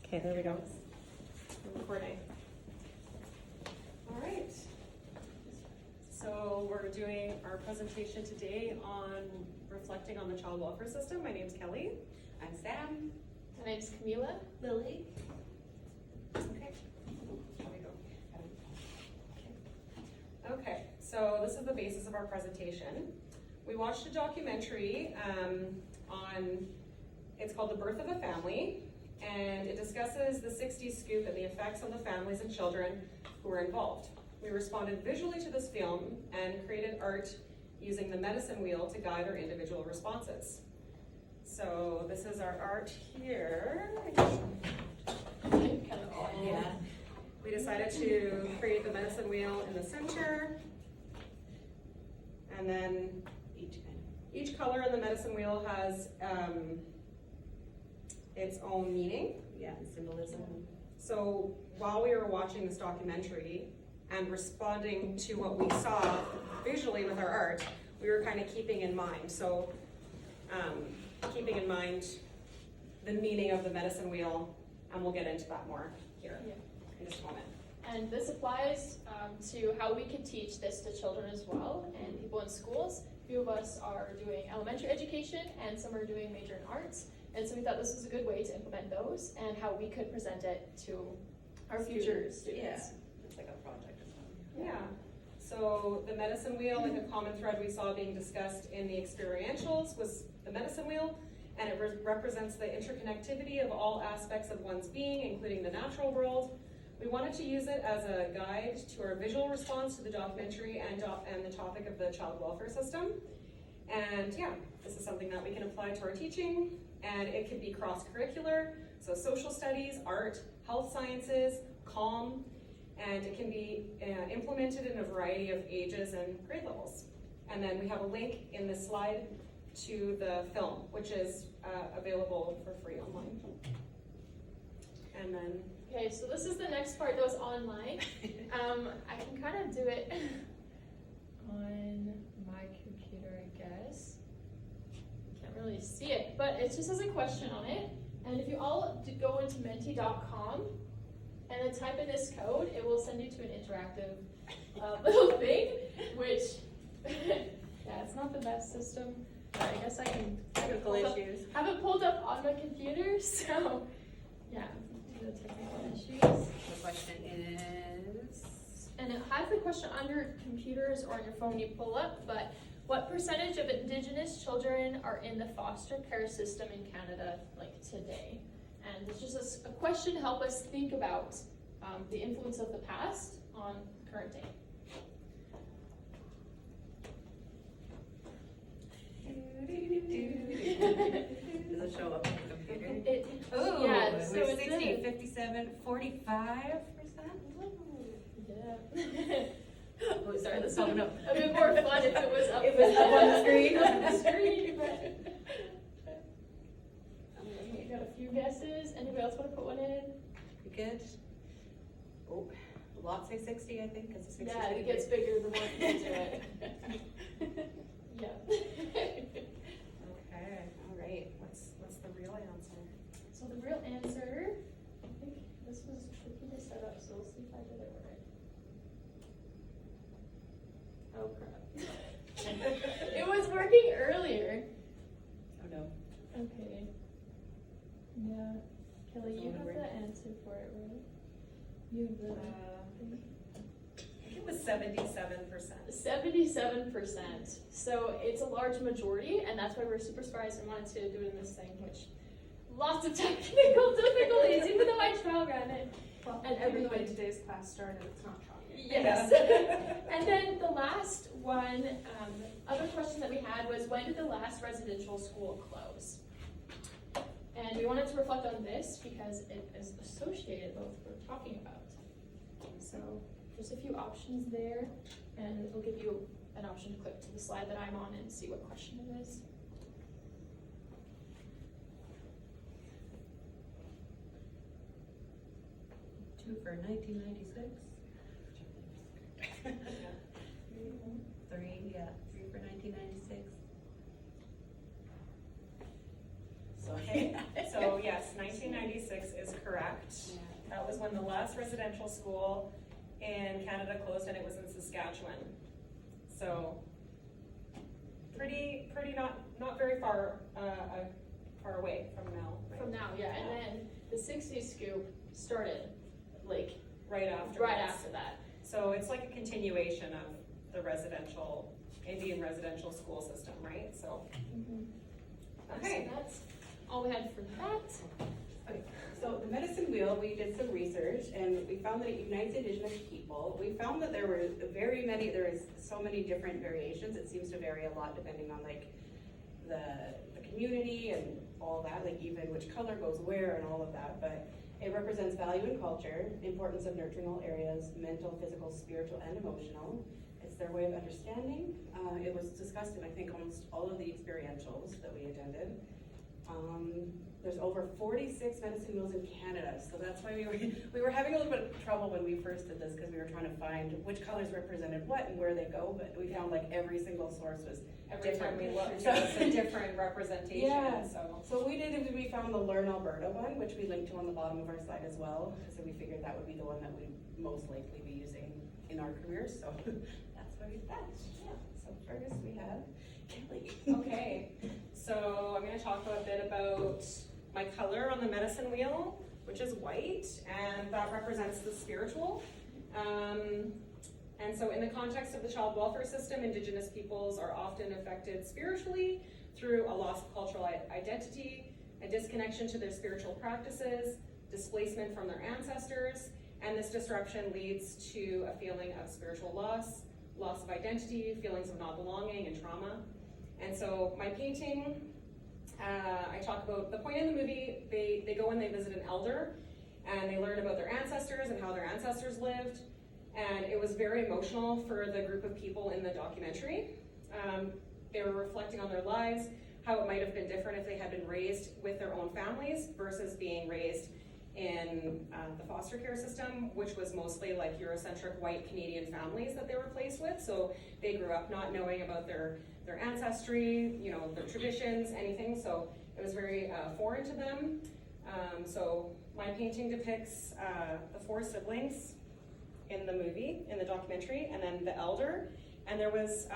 Okay, there we go. I'm recording. All right. So we're doing our presentation today on reflecting on the child welfare system. My name's Kelly. I'm Sam. My name's Camila. Lily. Okay. There we go. Okay, so this is the basis of our presentation. We watched a documentary it's called The Birth of a Family, and it discusses the 60's scoop and the effects on the families and children who were involved. We responded visually to this film and created art using the medicine wheel to guide our individual responses. So this is our art here. Yeah. We decided to create the medicine wheel in the center, and then each color in the medicine wheel has its own meaning. Yeah, symbolism. So while we were watching this documentary and responding to what we saw visually with our art, we were kind of keeping in mind. So keeping in mind the meaning of the medicine wheel, and we'll get into that more here in just a moment. And this applies to how we could teach this to children as well and people in schools. A few of us are doing elementary education and some are doing major in arts. And so we thought this was a good way to implement those and how we could present it to our future students. Yeah, it's like a project or something. Yeah. So the medicine wheel, like a common thread we saw being discussed in the experientials, was the medicine wheel, and it represents the interconnectivity of all aspects of one's being, including the natural world. We wanted to use it as a guide to our visual response to the documentary and the topic of the child welfare system. And yeah, this is something that we can apply to our teaching, and it could be cross-curricular, so social studies, art, health sciences, comm, and it can be implemented in a variety of ages and grade levels. And then we have a link in this slide to the film, which is available for free online. And then Okay, so this is the next part that was online. I can kind of do it on my computer, I guess. Can't really see it, but it just has a question on it. And if you all go into menti.com and then type in this code, it will send you to an interactive little thing, which, yeah, it's not the best system, but I guess I can Technical issues. have it pulled up on my computer, so yeah. The technical issues. The question is, And it has the question on your computers or on your phone you pull up, but what percentage of Indigenous children are in the foster care system in Canada like today? And it's just a question to help us think about the influence of the past on current day. does it show up on the computer? Oh, yeah, it so was it's 60, in. 57, 45%? Yeah. Oh, sorry, that's coming up. A bit more fun if it was up. It was up on the screen. On the screen, but we got a few guesses. Anybody else want to put one in? You good? Oh, a lot say 60, I think, because 60 is Yeah, big. it gets bigger the more people do it. Yeah. okay, all right. What's the real answer? So the real answer, I think this was tricky to set up, so we'll see if I did it right. Oh crap. It was working earlier. Oh no. Okay. Yeah. Kelly, you have the answer for it, right? You have the I think it was 77%. 77%. So it's a large majority, and that's why we're super surprised and wanted to do it in this thing, which lots of technical difficulties, even though I trial ran it. Well, And even though everybody- today's class started, it's not taught yet. Yes. And then the last one, other question that we had was, when did the last residential school close? And we wanted to reflect on this because it is associated with what we're talking about. So there's a few options there, and it'll give you an option to click to the slide that I'm on and see what question it is. Two for 1996. Three, yeah, 3 for 1996. Okay, so yes, 1996 is correct. was when the last residential school in Canada closed, and it was in Saskatchewan. So pretty not very far away from now. Right? From now, yeah. And then the 60s scoop started like right after that. So it's like a continuation of the Indian residential school system, right? So okay, so that's all we had for that. Okay, so the medicine wheel, we did some research and we found that it unites Indigenous people. We found that there is so many different variations. It seems to vary a lot depending on like the community and all that, like even which color goes where and all of that. But it represents value and culture, importance of nurturing all areas, mental, physical, spiritual, and emotional. It's their way of understanding. It was discussed in, I think, almost all of the experientials that we attended. There's over 46 medicine wheels in Canada, so that's why we were having a little bit of trouble when we first did this, because we were trying to find which colors represented what and where they go, but we found like every single source was every different. time we looked, it's a different representation. Yeah. So We found the Learn Alberta one, which we linked to on the bottom of our slide as well. So we figured that would be the one that we'd most likely be using in our careers. So that's why we did that. Yeah. So first we have Kelly. okay, so I'm going to talk a bit about my color on the medicine wheel, which is white, and that represents the spiritual. And so in the context of the child welfare system, Indigenous peoples are often affected spiritually through a loss of cultural identity, a disconnection to their spiritual practices, displacement from their ancestors, and this disruption leads to a feeling of spiritual loss of identity, feelings of not belonging, and trauma. And so my painting, I talk about the point in the movie, they go and they visit an elder, and they learn about their ancestors and how their ancestors lived. And it was very emotional for the group of people in the documentary. They were reflecting on their lives, how it might have been different if they had been raised with their own families versus being raised in the foster care system, which was mostly like Eurocentric white Canadian families that they were placed with. So they grew up not knowing about their ancestry, you know, their traditions, anything. So it was very foreign to them. So my painting depicts the 4 siblings in the movie, in the documentary, and then the elder. And there was,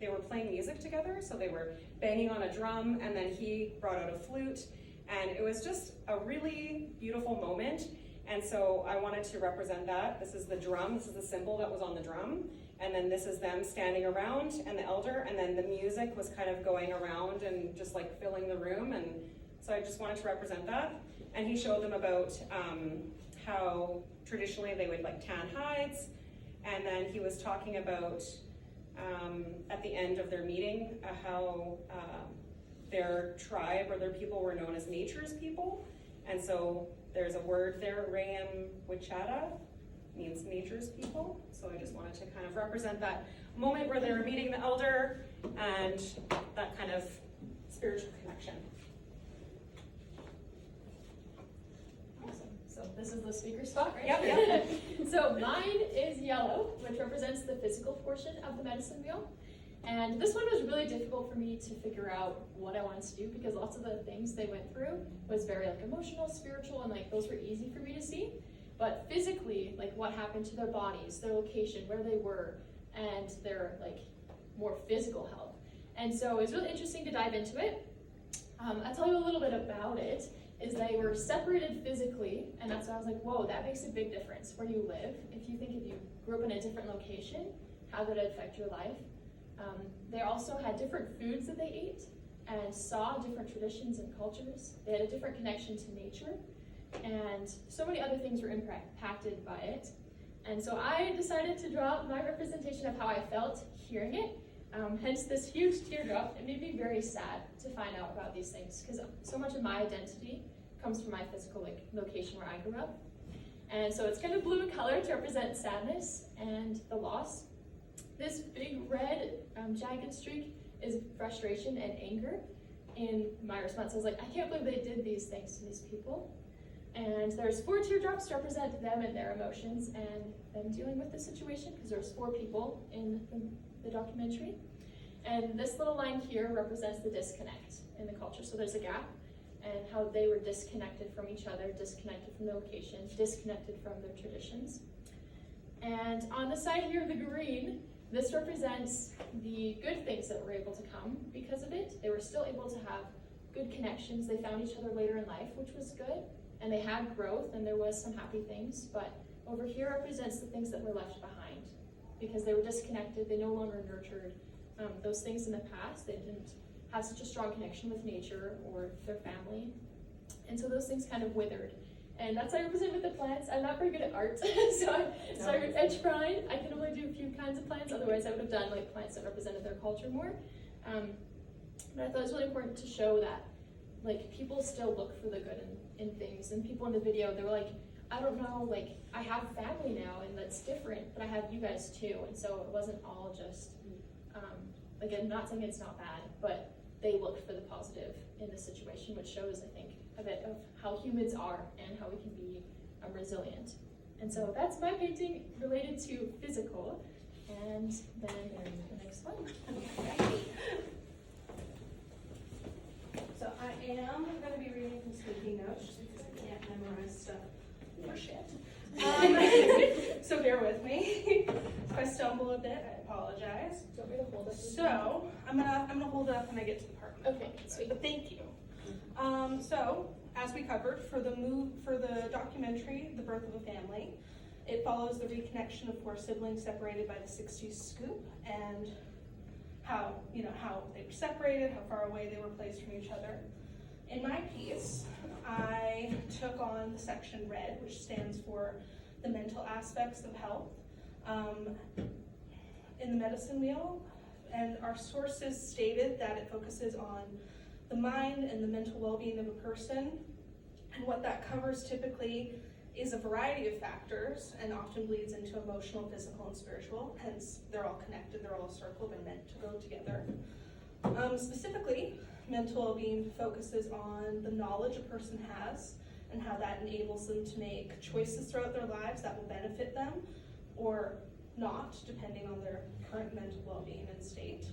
they were playing music together, so they were banging on a drum, and then he brought out a flute, and it was just a really beautiful moment. And so I wanted to represent that. This is the drum, this is the symbol that was on the drum, and then this is them standing around, and the elder, and then the music was kind of going around and just like filling the room, and so I just wanted to represent that. And he showed them about how traditionally they would like tan hides, and then he was talking about at the end of their meeting how their tribe or their people were known as nature's people. And so there's a word there, Rayam Wichata, means nature's people. So I just wanted to kind of represent that moment where they were meeting the elder and that kind of spiritual connection. So this is the speaker spot, right? Yep. So mine is yellow, which represents the physical portion of the medicine wheel. And this one was really difficult for me to figure out what I wanted to do, because lots of the things they went through was very like emotional, spiritual, and like those were easy for me to see. But physically, like what happened to their bodies, their location, where they were, and their like more physical health. And so it was really interesting to dive into it. I'll tell you a little bit about it. Is they were separated physically, and that's why I was like, whoa, that makes a big difference where you live. If you grew up in a different location, how would it affect your life? They also had different foods that they ate and saw different traditions and cultures. They had a different connection to nature, and so many other things were impacted by it. And so I decided to draw my representation of how I felt hearing it, hence this huge teardrop. It made me very sad to find out about these things, because so much of my identity comes from my physical location where I grew up. And so it's kind of blue in color to represent sadness and the loss. This big red jagged streak is frustration and anger. In my response, I was like, I can't believe they did these things to these people. And there's 4 teardrops to represent them and their emotions and them dealing with the situation, because there's 4 people in the documentary. And this little line here represents the disconnect in the culture. So there's a gap and how they were disconnected from each other, disconnected from the location, disconnected from their traditions. And on the side here of the green, this represents the good things that were able to come because of it. They were still able to have good connections. They found each other later in life, which was good. And they had growth, and there was some happy things. But over here represents the things that were left behind because they were disconnected. They no longer nurtured those things in the past. They didn't have such a strong connection with nature or their family. And so those things kind of withered. And that's how I represent with the plants. I'm not very good at art, so I edge pride. I can only do a few kinds of plants, otherwise I would have done like plants that represented their culture more. But I thought it was really important to show that like people still look for the good in things. And people in the video, they were like, I don't know, like I have family now and that's different, but I have you guys too. And so it wasn't all just, again, not saying it's not bad, but they looked for the positive in the situation, which shows, I think, a bit of how humans are and how we can be resilient. And so that's my painting related to physical. And then the next one. So I am going to be reading from speaking notes just because I can't memorize stuff for shit. So bear with me. If I stumble a bit, I apologize. Do you want me to hold it? So I'm gonna hold it up when I get to the part. Okay, sweet. But thank you. So as we covered for the documentary, The Birth of a Family, it follows the reconnection of 4 siblings separated by the 60's scoop and how they were separated, how far away they were placed from each other. In my piece, I took on the section red, which stands for the mental aspects of health in the medicine wheel, and our sources stated that it focuses on the mind and the mental well-being of a person, and what that covers typically is a variety of factors and often bleeds into emotional, physical, and spiritual, hence they're all connected, they're all circled and meant to go together. Specifically, mental well-being focuses on the knowledge a person has and how that enables them to make choices throughout their lives that will benefit them or not, depending on their current mental well-being and state.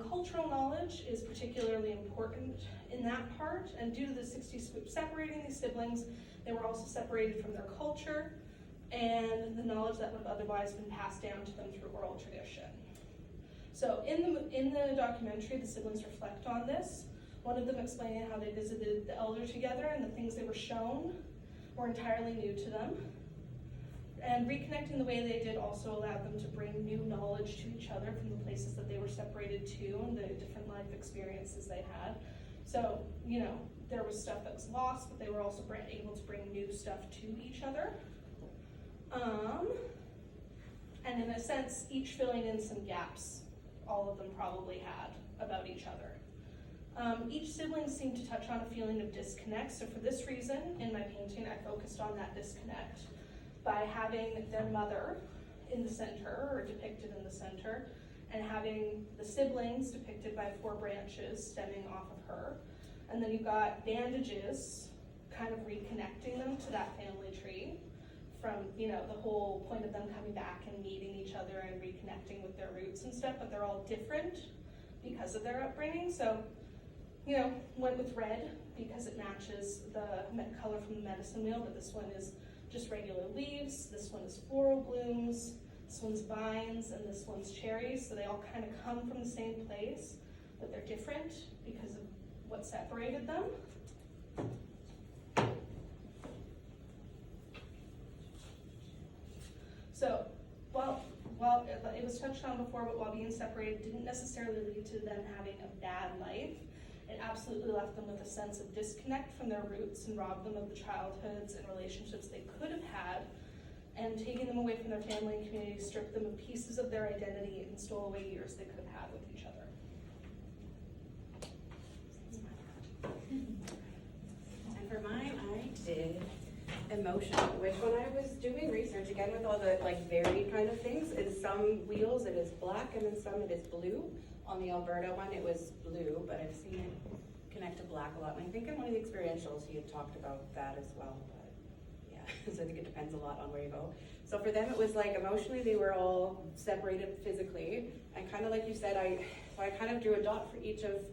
Cultural knowledge is particularly important in that part, and due to the 60's scoop separating these siblings, they were also separated from their culture and the knowledge that would have otherwise been passed down to them through oral tradition. So in the documentary, the siblings reflect on this. One of them explaining how they visited the elder together and the things they were shown were entirely new to them. And reconnecting the way they did also allowed them to bring new knowledge to each other from the places that they were separated to and the different life experiences they had. So, there was stuff that was lost, but they were also able to bring new stuff to each other. And in a sense, each filling in some gaps all of them probably had about each other. Each sibling seemed to touch on a feeling of disconnect, so for this reason, in my painting, I focused on that disconnect by having their mother in the center, or depicted in the center, and having the siblings depicted by 4 branches stemming off of her. And then you've got bandages kind of reconnecting them to that family tree from, the whole point of them coming back and meeting each other and reconnecting with their roots and stuff, but they're all different because of their upbringing. So, went with red because it matches the color from the medicine wheel, but this one is just regular leaves, this one is floral blooms, this one's vines, and this one's cherries, so they all kind of come from the same place, but they're different because of what separated them. So, while it was touched on before, but while being separated didn't necessarily lead to them having a bad life, it absolutely left them with a sense of disconnect from their roots and robbed them of the childhoods and relationships they could have had, and taking them away from their family and community stripped them of pieces of their identity and stole away years they could have had with each other. And for mine, I did emotion, which when I was doing research, again with all the varied kind of things, in some wheels it is black and in some it is blue. On the Alberta one it was blue, but I've seen it connect to black a lot. And I think in one of the experientials he had talked about that as well, but yeah, so I think it depends a lot on where you go. So for them it was emotionally they were all separated physically, and kind of like you said, I kind of drew a dot for each of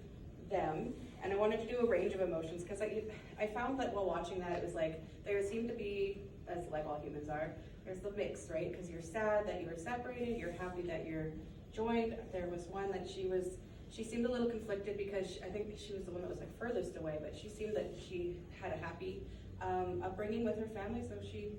them, And I wanted to do a range of emotions, because I found that while watching that, it was like, there seemed to be, as like all humans are, there's the mix, right? Because you're sad that you were separated, you're happy that you're joined. There was one that she seemed a little conflicted, because I think she was the one that was like furthest away, but she seemed that she had a happy upbringing with her family, so she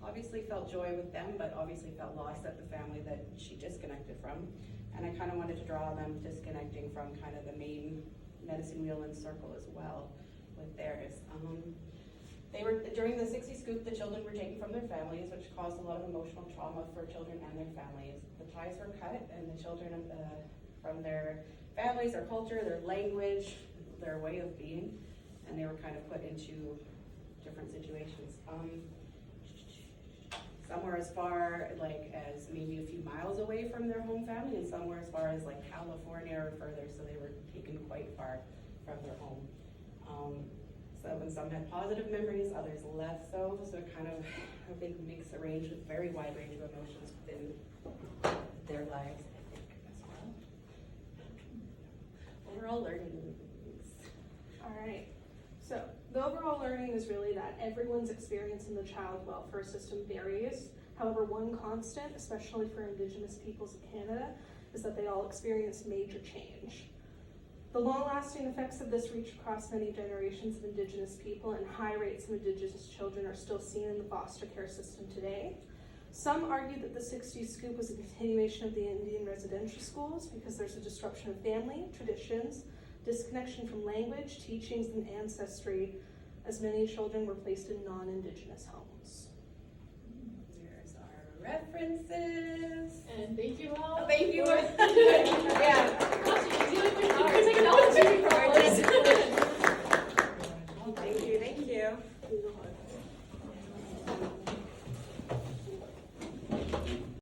obviously felt joy with them, but obviously felt lost at the family that she disconnected from. And I kind of wanted to draw them disconnecting from kind of the main medicine wheel and circle as well with theirs. They were, during the 60 scoop, the children were taken from their families, which caused a lot of emotional trauma for children and their families. The ties were cut, and the children from their families, their culture, their language, their way of being, and they were kind of put into different situations. Some were as far like as maybe a few miles away from their home family, and some were as far as like California or further, so they were taken quite far from their home. Some had positive memories, others less so, so kind of a big mix, a very wide range of emotions within their lives, I think, as well. Overall learning. All right. So the overall learning is really that everyone's experience in the child welfare system varies. However, one constant, especially for Indigenous peoples of Canada, is that they all experience major change. The long-lasting effects of this reach across many generations of Indigenous people, and high rates of Indigenous children are still seen in the foster care system today. Some argue that the 60s scoop was a continuation of the Indian residential schools because there's a disruption of family, traditions, disconnection from language, teachings, and ancestry, as many children were placed in non-Indigenous homes. There's our references. And thank you all. Oh, thank you. for- Yeah. Watching you do your technology problems.